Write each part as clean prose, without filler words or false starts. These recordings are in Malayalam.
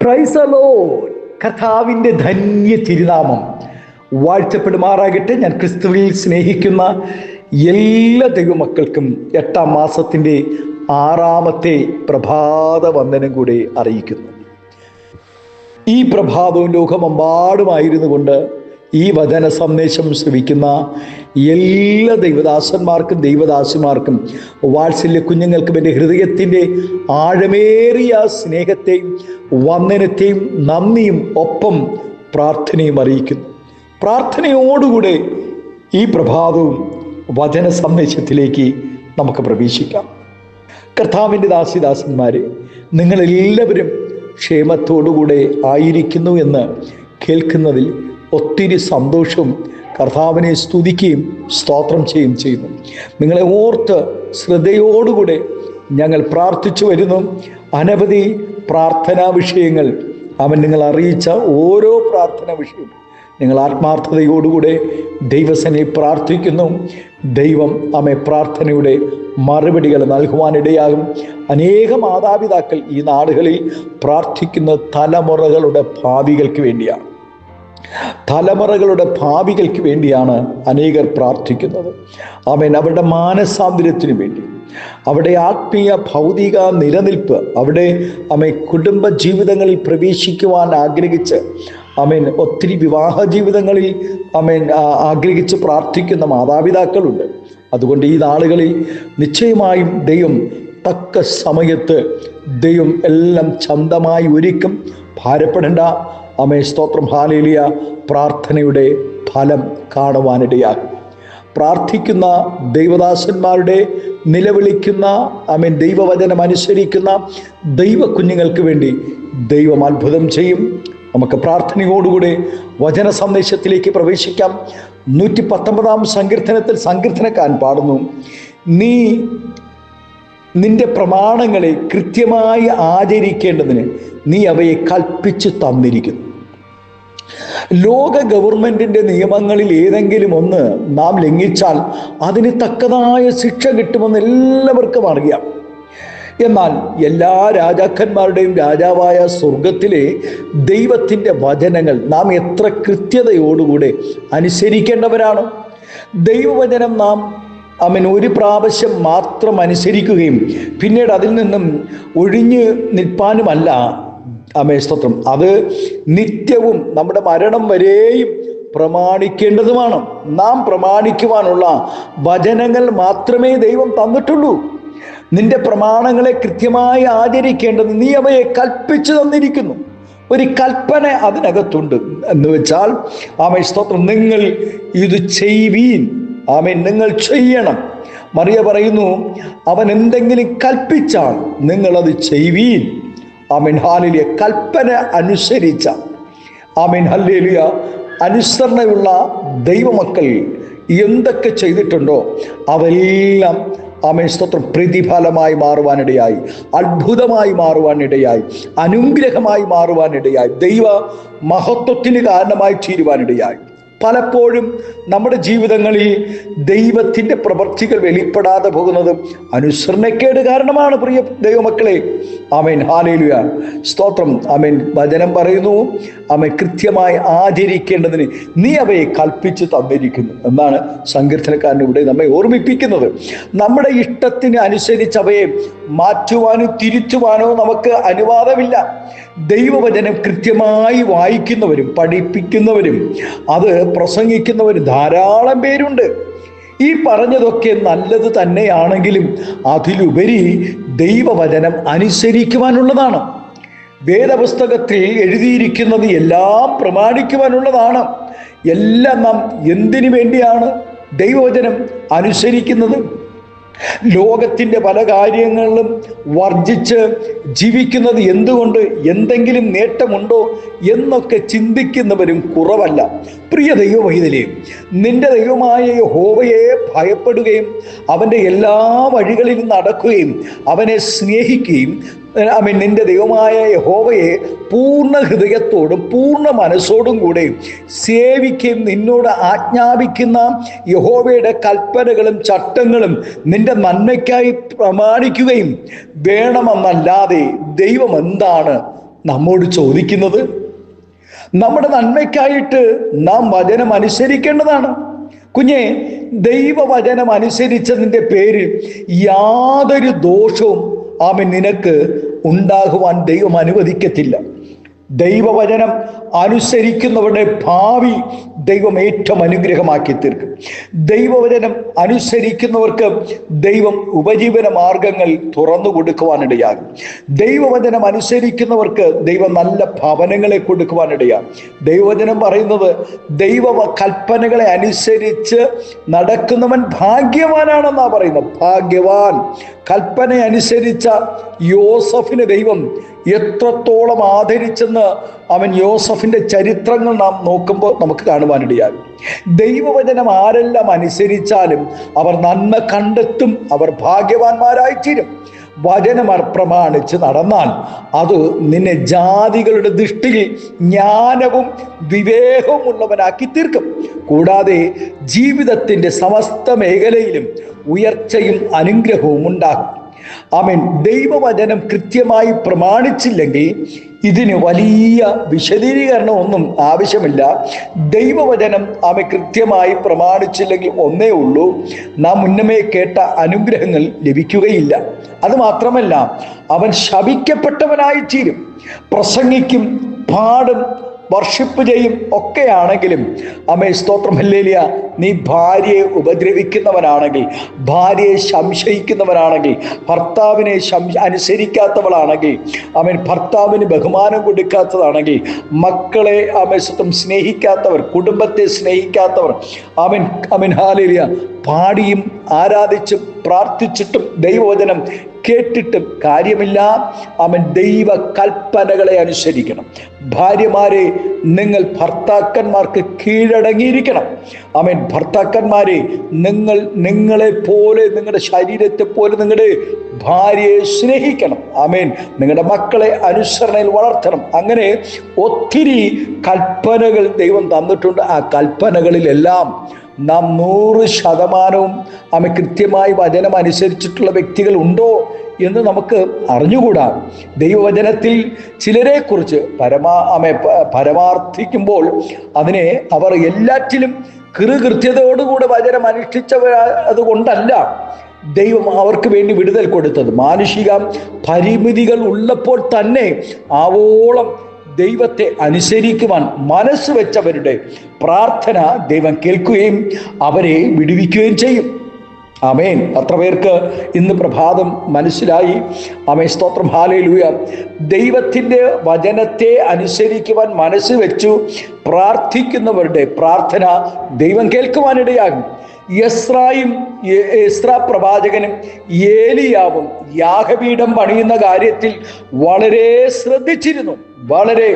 Praise the Lord. കർത്താവിൻ്റെ ധന്യ തിരുനാമം വാഴ്ത്തപ്പെടുമാറാകട്ടെ. ഞാൻ ക്രിസ്തുവിൽ സ്നേഹിക്കുന്ന എല്ലാ ദൈവമക്കൾക്കും 8-ാം മാസത്തിൻ്റെ 6-ാമത്തെ പ്രഭാത വന്ദനം കൂടെ അറിയിക്കുന്നു. ഈ പ്രഭാതവും ലോകമെമ്പാടുമായിരുന്നു കൊണ്ട് ഈ വചന സന്ദേശം ശ്രവിക്കുന്ന എല്ലാ ദൈവദാസന്മാർക്കും ദൈവദാസിമാർക്കും വാത്സല്യ കുഞ്ഞുങ്ങൾക്കും എൻ്റെ ഹൃദയത്തിൻ്റെ ആഴമേറിയ സ്നേഹത്തെയും വന്ദനത്തെയും നന്ദിയും ഒപ്പം പ്രാർത്ഥനയും അറിയിക്കുന്നു. പ്രാർത്ഥനയോടുകൂടെ ഈ പ്രഭാതവും വചന സന്ദേശത്തിലേക്ക് നമുക്ക് പ്രവേശിക്കാം. കർത്താവിൻ്റെ ദാസിദാസന്മാരെ, നിങ്ങളെല്ലാവരും ക്ഷേമത്തോടുകൂടെ ആയിരിക്കുന്നു എന്ന് കേൾക്കുന്നതിൽ ഒത്തിരി സന്തോഷവും കർത്താവിനെ സ്തുതിക്കുകയും സ്തോത്രം ചെയ്യുകയും ചെയ്യുന്നു. നിങ്ങളെ ഓർത്ത് ശ്രദ്ധയോടുകൂടെ ഞങ്ങൾ പ്രാർത്ഥിച്ചു വരുന്നു. അനവധി പ്രാർത്ഥനാ വിഷയങ്ങൾ അവൻ നിങ്ങൾ അറിയിച്ച ഓരോ പ്രാർത്ഥനാ വിഷയവും നിങ്ങൾ ആത്മാർത്ഥതയോടുകൂടെ ദൈവസനെ പ്രാർത്ഥിക്കുന്നു. ദൈവം നമ്മെ പ്രാർത്ഥനയുടെ മറുപടികൾ നൽകുവാനിടയാകും. അനേക മാതാപിതാക്കൾ ഈ നാടുകളിൽ പ്രാർത്ഥിക്കുന്ന തലമുറകളുടെ ഭാവികൾക്ക് വേണ്ടിയാണ്. തലമുറകളുടെ ഭാവികൾക്ക് വേണ്ടിയാണ് അനേകർ പ്രാർത്ഥിക്കുന്നത്. ആമേൻ. അവരുടെ മാനസാന്തരത്തിന് വേണ്ടി, അവിടെ ആത്മീയ ഭൗതിക നിലനിൽപ്പ്, അവിടെ കുടുംബ ജീവിതങ്ങളിൽ പ്രവേശിക്കുവാൻ ആഗ്രഹിച്ച് ഒത്തിരി വിവാഹ ജീവിതങ്ങളിൽ ആഗ്രഹിച്ച് പ്രാർത്ഥിക്കുന്ന മാതാപിതാക്കളുണ്ട്. അതുകൊണ്ട് ഈ നാളുകളിൽ നിശ്ചയമായും ദൈവം തക്ക സമയത്ത് ദൈവം എല്ലാം ചന്തമായി ഒരുക്കും. ഭാരപ്പെടേണ്ട. സ്തോത്രം. ഹല്ലേലൂയ. പ്രാർത്ഥനയുടെ ഫലം കാണുവാനിടയാകും. പ്രാർത്ഥിക്കുന്ന ദൈവദാസന്മാരുടെ നിലവിളിക്കുന്ന ദൈവവചനം അനുസരിക്കുന്ന ദൈവ കുഞ്ഞുങ്ങൾക്ക് വേണ്ടി ദൈവം അത്ഭുതം ചെയ്യും. നമുക്ക് പ്രാർത്ഥനയോടുകൂടെ വചന സന്ദേശത്തിലേക്ക് പ്രവേശിക്കാം. 119-ാം സങ്കീർത്തനത്തിൽ സങ്കീർത്തനക്കാരൻ പാടുന്നു, നിന്റെ പ്രമാണങ്ങളെ കൃത്യമായി ആചരിക്കേണ്ടതിന് നീ അവയെ കൽപ്പിച്ചു തന്നിരിക്കുന്നു. ലോക ഗവൺമെന്റിന്റെ നിയമങ്ങളിൽ ഏതെങ്കിലും ഒന്ന് നാം ലംഘിച്ചാൽ അതിന് തക്കതായ ശിക്ഷ കിട്ടുമെന്ന് എല്ലാവർക്കും അറിയാം. എന്നാൽ എല്ലാ രാജാക്കന്മാരുടെയും രാജാവായ സ്വർഗത്തിലെ ദൈവത്തിൻ്റെ വചനങ്ങൾ നാം എത്ര കൃത്യതയോടുകൂടെ അനുസരിക്കേണ്ടവരാണ്. ദൈവവചനം നാം ഒരു പ്രാവശ്യം മാത്രം അനുസരിക്കുകയും പിന്നീട് അതിൽ നിന്നും ഒഴിഞ്ഞു നിൽപ്പാനുമല്ല. സ്തോത്രം. അത് നിത്യവും നമ്മുടെ മരണം വരെയും പ്രമാണിക്കേണ്ടതുമാണ്. നാം പ്രമാണിക്കുവാനുള്ള വചനങ്ങൾ മാത്രമേ ദൈവം തന്നിട്ടുള്ളൂ. നിന്റെ പ്രമാണങ്ങളെ കൃത്യമായി ആചരിക്കേണ്ടത് നീ അവയെ കൽപ്പിച്ചു തന്നിരിക്കുന്നു. ഒരു കൽപ്പന അതിനകത്തുണ്ട്. എന്ന് വെച്ചാൽ സ്തോത്രം, നിങ്ങൾ ഇത് ചെയ്യുവീൻ. നിങ്ങൾ ചെയ്യണം. മറിയ പറയുന്നു, അവൻ എന്തെങ്കിലും കൽപ്പിച്ചാൽ നിങ്ങളത് ചെയ്യുവീൻ. ഹല്ലേലൂയ. കൽപ്പന അനുസരിച്ച ഹല്ലേലൂയ അനുസരണയുള്ള ദൈവമക്കൾ എന്തൊക്കെ ചെയ്തിട്ടുണ്ടോ അതെല്ലാം സ്തോത്രം പ്രതിഫലമായി മാറുവാനിടയായി, അത്ഭുതമായി മാറുവാനിടയായി, അനുഗ്രഹമായി മാറുവാനിടയായി, ദൈവ മഹത്വത്തിന് കാരണമായി തീരുവാനിടയായി. പലപ്പോഴും നമ്മുടെ ജീവിതങ്ങളിൽ ദൈവത്തിൻ്റെ പ്രവൃത്തികൾ വെളിപ്പെടാതെ പോകുന്നത് അനുസരണക്കേട് കാരണമാണ്. പ്രിയ ദൈവമക്കളെ, ഹല്ലേലൂയ. സ്തോത്രം. വചനം പറയുന്നു, കൃത്യമായി ആചരിക്കേണ്ടതിന് നീ അവയെ കൽപ്പിച്ച് തന്നിരിക്കുന്നു എന്നാണ് സങ്കീർത്തനക്കാരൻ ഇവിടെ നമ്മെ ഓർമ്മിപ്പിക്കുന്നത്. നമ്മുടെ ഇഷ്ടത്തിന് അനുസരിച്ച് അവയെ മാറ്റുവാനോ തിരുത്തുവാനോ നമുക്ക് അനുവാദമില്ല. ദൈവവചനം കൃത്യമായി വായിക്കുന്നവരും പഠിപ്പിക്കുന്നവരും അത് പ്രസംഗിക്കുന്നവരും ധാരാളം പേരുണ്ട്. ഈ പറഞ്ഞതൊക്കെ നല്ലത് തന്നെയാണെങ്കിലും അതിലുപരി ദൈവവചനം അനുസരിക്കുവാനുള്ളതാണ്. വേദപുസ്തകത്തിൽ എഴുതിയിരിക്കുന്നത് എല്ലാം പ്രമാണിക്കുവാനുള്ളതാണ്. എല്ലാം നാം എന്തിനു വേണ്ടിയാണ് ദൈവവചനം അനുസരിക്കുന്നത്? ലോകത്തിൻ്റെ പല കാര്യങ്ങളിലും വർജിച്ച് ജീവിക്കുന്നത് എന്തുകൊണ്ട്? എന്തെങ്കിലും നേട്ടമുണ്ടോ എന്നൊക്കെ ചിന്തിക്കുന്നവരും കുറവല്ല. പ്രിയ ദൈവമഹിതലേ, നിന്റെ ദൈവമായ യഹോവയെ ഭയപ്പെടുകയും അവൻ്റെ എല്ലാ വഴികളിലും നടക്കുകയും അവനെ സ്നേഹിക്കുകയും നിന്റെ ദൈവമായ യഹോവയെ പൂർണ്ണ ഹൃദയത്തോടും പൂർണ്ണ മനസ്സോടും കൂടെ സേവിക്കുകയും നിന്നോട് ആജ്ഞാപിക്കുന്ന യഹോവയുടെ കൽപ്പനകളും ചട്ടങ്ങളും നിന്റെ നന്മയ്ക്കായി പ്രമാണിക്കുകയും വേണമെന്നല്ലാതെ ദൈവം എന്താണ് നമ്മോട് ചോദിക്കുന്നത്? നമ്മുടെ നന്മയ്ക്കായിട്ട് നാം വചനം അനുസരിക്കേണ്ടതാണ്. കുഞ്ഞെ, ദൈവവചനം അനുസരിച്ചതിൻ്റെ പേരിൽ യാതൊരു ദോഷവും നിനക്ക് ഉണ്ടാകുവാൻ ദൈവം അനുവദിക്കത്തില്ല. ദൈവവചനം അനുസരിക്കുന്നവരുടെ ഭാവി ദൈവം ഏറ്റവും അനുഗ്രഹമാക്കി തീർക്കും. ദൈവവചനം അനുസരിക്കുന്നവർക്ക് ദൈവം ഉപജീവന മാർഗങ്ങൾ തുറന്നു കൊടുക്കുവാനിടയാകും. ദൈവവചനം അനുസരിക്കുന്നവർക്ക് ദൈവം നല്ല ഭവനങ്ങളെ കൊടുക്കുവാനിടയാകും. ദൈവവചനം പറയുന്നത് ദൈവ കൽപ്പനകളെ അനുസരിച്ച് നടക്കുന്നവൻ ഭാഗ്യവാനാണെന്നാ പറയുന്നത്. ഭാഗ്യവാൻ. കൽപ്പന അനുസരിച്ച യോസഫിന് ദൈവം എത്രത്തോളം ആദരിച്ചെന്ന് യോസഫിന്റെ ചരിത്രങ്ങൾ നാം നോക്കുമ്പോൾ നമുക്ക് കാണുവാനിടയാകും. ദൈവവചനം ആരെല്ലാം അനുസരിച്ചാലും അവർ നന്മ കണ്ടെത്തും, അവർ ഭാഗ്യവാന്മാരായിത്തീരും. വചനം പ്രമാണിച്ച് നടന്നാൽ അത് നിന്നെ ജാതികളുടെ ദൃഷ്ടിയിൽ ജ്ഞാനവും വിവേകവും ഉള്ളവനാക്കി തീർക്കും. കൂടാതെ ജീവിതത്തിന്റെ സമസ്ത മേഖലയിലും ഉയർച്ചയും അനുഗ്രഹവും ഉണ്ടാകും. ദൈവവചനം കൃത്യമായി പ്രമാണിച്ചില്ലെങ്കിൽ ഇതിന് വലിയ വിശദീകരണം ഒന്നും ആവശ്യമില്ല. ദൈവവചനം കൃത്യമായി പ്രമാണിച്ചില്ലെങ്കിൽ ഒന്നേ ഉള്ളൂ, നാം മുന്നമേ കേട്ട അനുഗ്രഹങ്ങൾ ലഭിക്കുകയില്ല. അത് മാത്രമല്ല, അവൻ ശപിക്കപ്പെട്ടവനായി തീരും. പ്രസംഗിക്കും, പാടും, വർഷിപ്പ് ചെയ്യും ഒക്കെയാണെങ്കിലും സ്തോത്രം ഹല്ലേലൂയ, നീ ഭാര്യയെ ഉപദ്രവിക്കുന്നവനാണെങ്കിൽ, ഭാര്യയെ സംശയിക്കുന്നവനാണെങ്കിൽ, ഭർത്താവിനെ അനുസരിക്കാത്തവളാണെങ്കിൽ, ഭർത്താവിന് ബഹുമാനം കൊടുക്കാത്തതാണെങ്കിൽ, മക്കളെ സ്നേഹിക്കാത്തവർ, കുടുംബത്തെ സ്നേഹിക്കാത്തവർ, ഹല്ലേലൂയ, പാടിയും ആരാധിച്ചും പ്രാർത്ഥിച്ചിട്ടും ദൈവവചനം കേട്ടിട്ടും കാര്യമില്ല. ദൈവ കൽപ്പനകളെ അനുസരിക്കണം. ഭാര്യമാരെ, നിങ്ങൾ ഭർത്താക്കന്മാർക്ക് കീഴടങ്ങിയിരിക്കണം. ഭർത്താക്കന്മാരെ, നിങ്ങളെ പോലെ, നിങ്ങളുടെ ശരീരത്തെ പോലെ നിങ്ങളുടെ ഭാര്യയെ സ്നേഹിക്കണം. നിങ്ങളുടെ മക്കളെ അനുസരണയിൽ വളർത്തണം. അങ്ങനെ ഒത്തിരി കൽപ്പനകൾ ദൈവം തന്നിട്ടുണ്ട്. ആ കൽപ്പനകളിലെല്ലാം നാം 100% കൃത്യമായി വചനം അനുസരിച്ചിട്ടുള്ള വ്യക്തികൾ ഉണ്ടോ എന്ന് നമുക്ക് അറിഞ്ഞുകൂടാ. ദൈവവചനത്തിൽ ചിലരെ കുറിച്ച് പരമാർത്ഥിക്കുമ്പോൾ അതിനെ അവർ എല്ലാറ്റിലും കൃത്യതയോടുകൂടെ വചനം അനുഷ്ഠിച്ചവരതുകൊണ്ടല്ല ദൈവം അവർക്ക് വേണ്ടി വിടുതൽ കൊടുത്തത്. മാനുഷിക പരിമിതികൾ ഉള്ളപ്പോൾ തന്നെ ആവോളം ദൈവത്തെ അനുസരിക്കുവാൻ മനസ്സ് വെച്ചവരുടെ പ്രാർത്ഥന ദൈവം കേൾക്കുകയും അവരെ വിടുവിക്കുകയും ചെയ്യും. ആമേൻ. അത്ര പേർക്ക് ഇന്ന് പ്രഭാതം മനസ്സിലായി? ആമേൻ, സ്തോത്രം, ഹല്ലേലൂയ. ദൈവത്തിൻ്റെ വചനത്തെ അനുസരിക്കുവാൻ മനസ്സ് വെച്ചു പ്രാർത്ഥിക്കുന്നവരുടെ പ്രാർത്ഥന ദൈവം കേൾക്കുവാനിടയാകും. എസ്രാ പ്രവാചകനും ഏലിയാവും യാഗപീഠം പണിയുന്ന കാര്യത്തിൽ വളരെ ശ്രദ്ധിച്ചിരുന്നു. വളരെ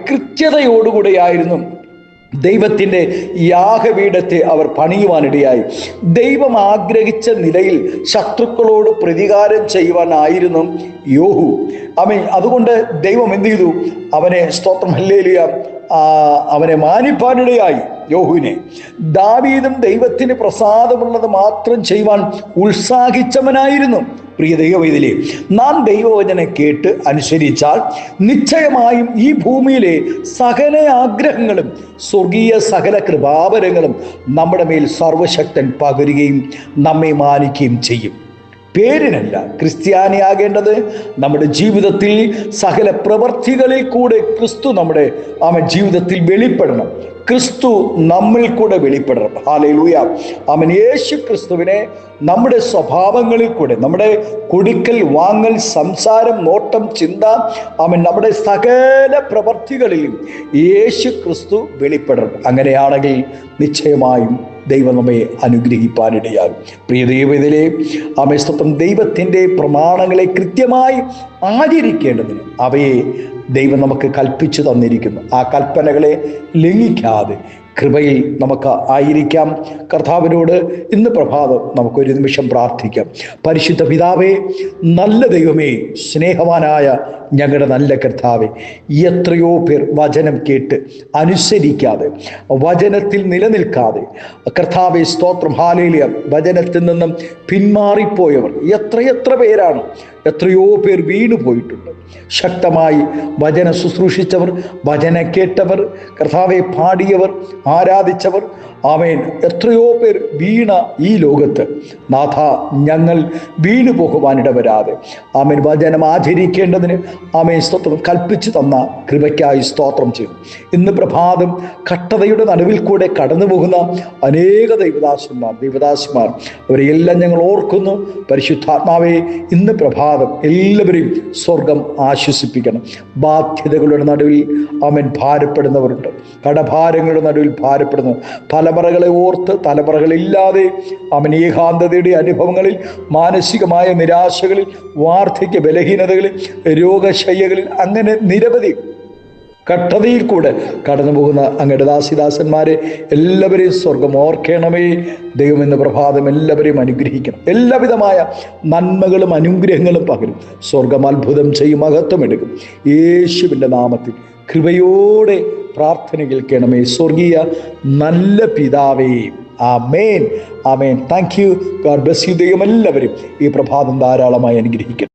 കൃത്യതയോടുകൂടിയായിരുന്നു ദൈവത്തിൻ്റെ യാഗപീഠത്തെ അവർ പണിയുവാനിടയായി. ദൈവം ആഗ്രഹിച്ച നിലയിൽ ശത്രുക്കളോട് പ്രതികാരം ചെയ്യുവാനായിരുന്നു യോഹു. അതുകൊണ്ട് ദൈവം എന്ത് ചെയ്തു? അവനെ, സ്തോത്രം ഹല്ലേലൂയ, അവനെ മാനിപ്പാനിടയായി യോഹുവിനെ. ദാവീദും ദൈവത്തിന് പ്രസാദമുള്ളത് മാത്രം ചെയ്യുവാൻ ഉത്സാഹിച്ചവനായിരുന്നു. പ്രിയ ദൈവവൈതലേ, നാം ദൈവവചനം കേട്ട് അനുസരിച്ചാൽ നിശ്ചയമായും ഈ ഭൂമിയിലെ സകല ആഗ്രഹങ്ങളും സ്വർഗീയ സകല കൃപാവരങ്ങളും നമ്മുടെ മേൽ സർവശക്തൻ പകരുകയും നമ്മെ മാനിക്കുകയും ചെയ്യും. പേരിനല്ല ക്രിസ്ത്യാനിയാകേണ്ടത്, നമ്മുടെ ജീവിതത്തിൽ സകല പ്രവർത്തികളിൽ കൂടെ ക്രിസ്തു നമ്മുടെ ജീവിതത്തിൽ വെളിപ്പെടണം. ക്രിസ്തു നമ്മിൽ കൂടെ വെളിപ്പെടണം. ഹല്ലേലൂയ. യേശു ക്രിസ്തുവിനെ നമ്മുടെ സ്വഭാവങ്ങളിൽ കൂടെ, നമ്മുടെ കൊടുക്കൽ വാങ്ങൽ, സംസാരം, നോട്ടം, ചിന്ത, നമ്മുടെ സകല പ്രവർത്തികളിലും യേശു ക്രിസ്തു വെളിപ്പെടണം. അങ്ങനെയാണെങ്കിൽ നിശ്ചയമായും ദൈവം നമ്മെ അനുഗ്രഹിപ്പാനിടയാകും. പ്രിയ ദൈവത്തിലെ സ്തോത്രം, ദൈവത്തിൻ്റെ പ്രമാണങ്ങളെ കൃത്യമായി ആചരിക്കേണ്ടതിന് അവയെ ദൈവം നമുക്ക് കൽപ്പിച്ചു തന്നിരിക്കുന്നു. ആ കൽപ്പനകളെ ലംഘിക്കാതെ കൃപയിൽ നമുക്ക് ആയിരിക്കാം. കർത്താവിനോട് ഇന്ന് പ്രഭാതം നമുക്കൊരു നിമിഷം പ്രാർത്ഥിക്കാം. പരിശുദ്ധ പിതാവേ, നല്ല ദൈവമേ, സ്നേഹവാനായ ഞങ്ങളുടെ നല്ല കർത്താവേ, എത്രയോ പേർ വചനം കേട്ട് അനുസരിക്കാതെ, വചനത്തിൽ നിലനിൽക്കാതെ, കർത്താവേ സ്തോത്രം, ഹല്ലേലൂയ, വചനത്തിൽ നിന്നും പിന്മാറിപ്പോയവർ എത്രയെത്ര പേരാണ്, എത്രയോ പേർ വീണു പോയിട്ടുണ്ട്. ശക്തമായി വചന ശുശ്രൂഷിച്ചവർ, വചന കേട്ടവർ, കർത്താവെ പാടിയവർ, ആരാധിച്ചവർ, ആമേൻ, എത്രയോ പേർ വീണ ഈ ലോകത്ത് നാഥ, ഞങ്ങൾ വീണു പോകുവാനിടവരാതെ ആമേൻ വചനം ആചരിക്കേണ്ടതിന് ആമേൻ സ്തോത്രം കൽപ്പിച്ചു തന്ന കൃപയ്ക്കായി സ്തോത്രം ചെയ്യും. ഇന്ന് പ്രഭാതം കട്ടതയുടെ നടുവിൽ കൂടെ കടന്നു പോകുന്ന അനേക ദൈവദാസന്മാർ അവരെയെല്ലാം ഞങ്ങൾ ഓർക്കുന്നു. പരിശുദ്ധാത്മാവെ, ഇന്ന് പ്രഭാതം എല്ലാവരെയും സ്വർഗം ആശ്വസിപ്പിക്കണം. ബാധ്യതകളുടെ നടുവിൽ ആമേൻ ഭാരപ്പെടുന്നവരുണ്ട്, കടഭാരങ്ങളുടെ നടുവിൽ ഭാരപ്പെടുന്നു. തലമുറകളെ ഓർത്ത്, തലമുറകളില്ലാതെ ആമേൻ ഏകാന്തതയുടെ അനുഭവങ്ങളിൽ, മാനസികമായ നിരാശകളിൽ, വാർദ്ധക്യ ബലഹീനതകളിൽ, രോഗശയ്യകളിൽ, അങ്ങനെ നിരവധി കട്ടതയിൽ കൂടെ കടന്നു പോകുന്ന അങ്ങയുടെ ദാസിദാസന്മാരെ എല്ലാവരെയും സ്വർഗം ഓർക്കണമേ. ദൈവം ഇന്ന് പ്രഭാതം എല്ലാവരെയും അനുഗ്രഹിക്കണം. എല്ലാവിധമായ നന്മകളും അനുഗ്രഹങ്ങളും പകരും. സ്വർഗം അത്ഭുതം ചെയ്യും, മഹത്വം എടുക്കും. യേശുവിൻ്റെ നാമത്തിൽ കൃപയോടെ പ്രാർത്ഥന കേൾക്കണമേ സ്വർഗീയ നല്ല പിതാവേ. Amen, amen. Thank you. God bless you. ദൈവം എല്ലാവരും ഈ പ്രഭാതം ധാരാളമായി അനുഗ്രഹിക്കട്ടെ.